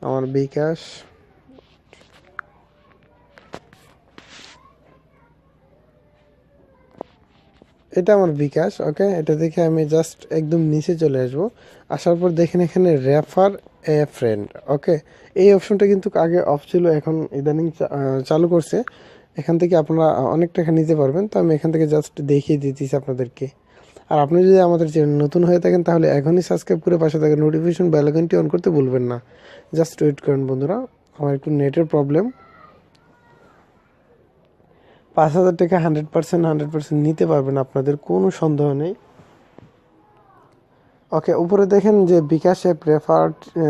আমার bKash, এটা আমার bKash। ওকে, এটা দেখে আমি জাস্ট একদম নিচে চলে আসবো। আসার পর দেখেন এখানে রেফার এ ফ্রেন্ড। ওকে, এই অপশনটা কিন্তু আগে অফ ছিল, এখন ইদানিং চালু করছে। এখান থেকে আপনারা অনেক টাকা নিতে পারবেন। তো আমি এখান থেকে জাস্ট দেখিয়ে দিতেছি আপনাদেরকে। আর আপনি যদি আমাদের চ্যানেল নতুন হয়ে থাকেন তাহলে এখনই সাবস্ক্রাইব করে পাশে থাকা নোটিফিকেশন বেল আইকনটি অন করতে ভুলবেন না। জাস্ট ওয়েট করেন বন্ধুরা, আমার একটু নেটের প্রবলেম। 5,000 টাকা 100% নিতে পারবেন, আপনাদের কোনো সন্দেহ নেই। ওকে, উপরে দেখেন যে বিকাশ অ্যাপ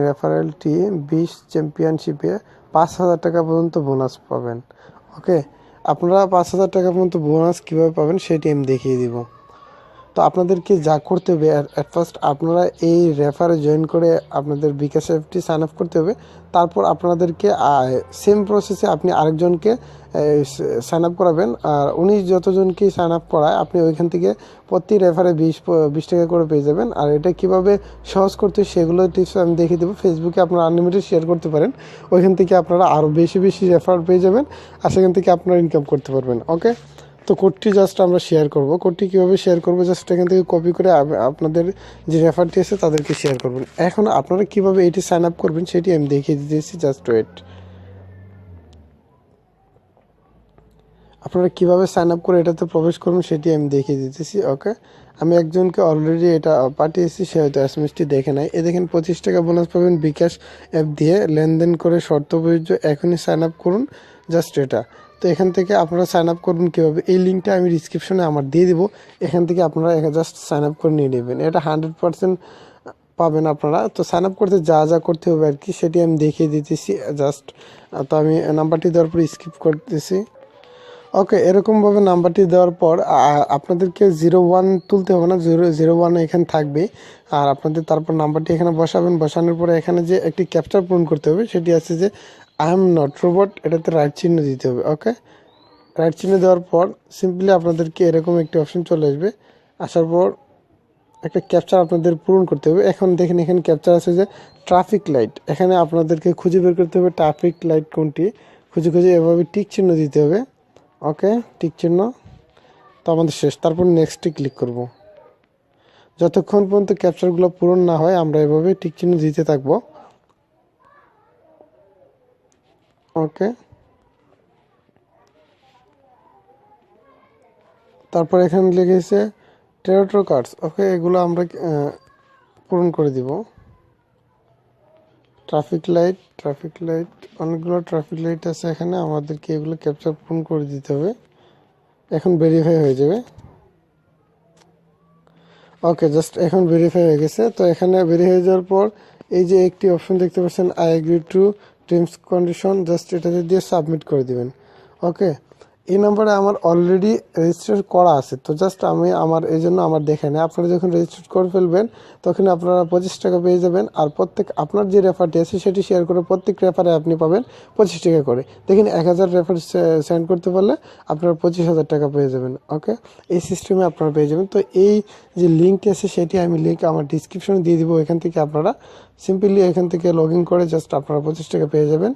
রেফারেলটি 20 চ্যাম্পিয়নশিপে 5,000 টাকা পর্যন্ত বোনাস পাবেন। ওকে, আপনারা 5,000 টাকা পর্যন্ত বোনাস কীভাবে পাবেন সেটি আমি দেখিয়ে দিব। তো আপনাদেরকে যা করতে হবে, অ্যাট ফার্স্ট আপনারা এই রেফারে জয়েন করে আপনাদের বিকাশ অ্যাপটি সাইন আপ করতে হবে। তারপর আপনাদেরকে সেম প্রসেসে আপনি আরেকজনকে সাইন আপ করাবেন। আর উনি যতজনকে সাইন আপ করায় আপনি ওইখান থেকে প্রতি রেফারে 20 টাকা করে পেয়ে যাবেন। আর এটা কীভাবে সহজ করতে সেগুলো টিপস আমি দেখিয়ে দেবো। ফেসবুকে আপনারা আনলিমিটেড শেয়ার করতে পারেন, ওইখান থেকে আপনারা আরও বেশি বেশি রেফার পেয়ে যাবেন, আর সেখান থেকে আপনারা ইনকাম করতে পারবেন। ওকে, তো কোডটি জাস্ট আমরা শেয়ার করব। কোডটি কীভাবে শেয়ার করবো, জাস্ট এখান থেকে কপি করে আপনাদের যে রেফারটি আছে তাদেরকে শেয়ার করবেন। এখন আপনারা কীভাবে এটি সাইন আপ করবেন সেটি আমি দেখিয়ে দিতেছি, জাস্ট ওয়েট। আপনারা কীভাবে সাইন আপ করে এটাতে প্রবেশ করবেন সেটি আমি দেখিয়ে দিতেছি। ওকে, আমি একজনকে অলরেডি এটা পাঠিয়েছি, সে হয়তো এসএমএসটি দেখে নাই। এ দেখেন 25 টাকা বোনাস পাবেন বিকাশ অ্যাপ দিয়ে লেনদেন করে, শর্ত প্রযোজ্য, এখনই সাইন আপ করুন, জাস্ট এটা। তো এখান থেকে আপনারা সাইন আপ করবেন কীভাবে, এই লিঙ্কটা আমি ডিসক্রিপশনে আমার দিয়ে দিব। এখান থেকে আপনারা জাস্ট সাইন আপ করে নিয়ে নেবেন, এটা 100% পাবেন আপনারা। তো সাইন আপ করতে যা যা করতে হবে আর কি সেটি আমি দেখিয়ে দিতেছি জাস্ট। তো আমি নাম্বারটি দেওয়ার পর স্কিপ করতেছি। ওকে, এরকমভাবে নাম্বারটি দেওয়ার পর আপনাদেরকে 01 তুলতে হবে না, 001 এখানে থাকবে। আর আপনাদের তারপর নাম্বারটি এখানে বসাবেন। বসানোর পরে এখানে যে একটি ক্যাপচার পূরণ করতে হবে, সেটি আছে যে আই এম নট রোবট, এটাতে রাইট চিহ্ন দিতে হবে। ওকে, রাইট চিহ্ন দেওয়ার পর সিম্পলি আপনাদেরকে এরকম একটি অপশন চলে আসবে। আসার পর একটা ক্যাপচার আপনাদের পূরণ করতে হবে। এখন দেখেন এখানে ক্যাপচার আছে যে ট্রাফিক লাইট, এখানে আপনাদেরকে খুঁজে বের করতে হবে ট্রাফিক লাইট কোনটি, খুঁজে খুঁজে এভাবে টিক চিহ্ন দিতে হবে। ওকে, টিক চিহ্ন, তো আমাদের শেষ। তারপর নেক্সটে ক্লিক করব। যতক্ষণ পর্যন্ত ক্যাপচারগুলো পূরণ না হয় আমরা এভাবে টিক চিহ্ন দিতে থাকবো। ওকে, তারপর এখানে লিখেছে টেরোটো কার্ডস। ওকে, এগুলো আমরা পূরণ করে দিব। ট্রাফিক লাইট অনেকগুলো ট্রাফিক লাইট আছে এখানে, আমাদেরকে এগুলো ক্যাপচার পূরণ করে দিতে হবে। এখন ভেরিফাই হয়ে যাবে। ওকে, জাস্ট এখন ভেরিফাই হয়ে গেছে। তো এখানে ভেরিফাই হয়ে যাওয়ার পর এই যে একটি অপশন দেখতে পাচ্ছেন, I agree to terms condition, just এটাতে দিয়ে সাবমিট করে দিবেন। ওকে, এই নাম্বারে আমার অলরেডি রেজিস্টার করা আছে, তো জাস্ট আমি এই জন্য আমার দেখে নেই। আপনারা যখন রেজিস্টার করে ফেলবেন তখন আপনারা 25 টাকা পেয়ে যাবেন। আর আপনার যে রেফারটি আছে সেটি শেয়ার করে প্রত্যেক রেফারে আপনি পাবেন 25 টাকা করে। দেখেন 1000 রেফার সেন্ড করতে পারলে আপনারা 25,000 টাকা পেয়ে যাবেন। ওকে, এই সিস্টেমে আপনারা পেয়ে যাবেন। তো এই যে লিঙ্কটি আছে সেটি আমি লিঙ্ক আমার ডিসক্রিপশনে দিয়ে দিব। এখান থেকে আপনারা সিম্পলি এখান থেকে লগ ইন করে জাস্ট আপনারা 25 টাকা পেয়ে যাবেন।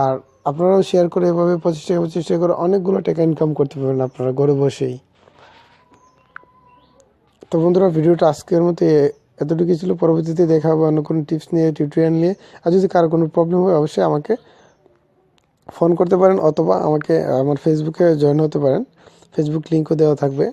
আর আপনারাও শেয়ার করে এভাবে 25 টাকা করে অনেকগুলো টাকা ইনকাম করতে পারবেন আপনারা ঘরে বসেই। তো বন্ধুরা, ভিডিওটা আজকের মতো এতটুকু ছিল। পরবর্তীতে দেখা হবে অন্য কোনো টিপস নিয়ে, টিউটোরিয়াল নিয়ে। আর যদি কারো কোনো প্রবলেম হয় অবশ্যই আমাকে ফোন করতে পারেন, অথবা আমাকে আমার ফেসবুকে জয়েন হতে পারেন, ফেসবুক লিঙ্কও দেওয়া থাকবে।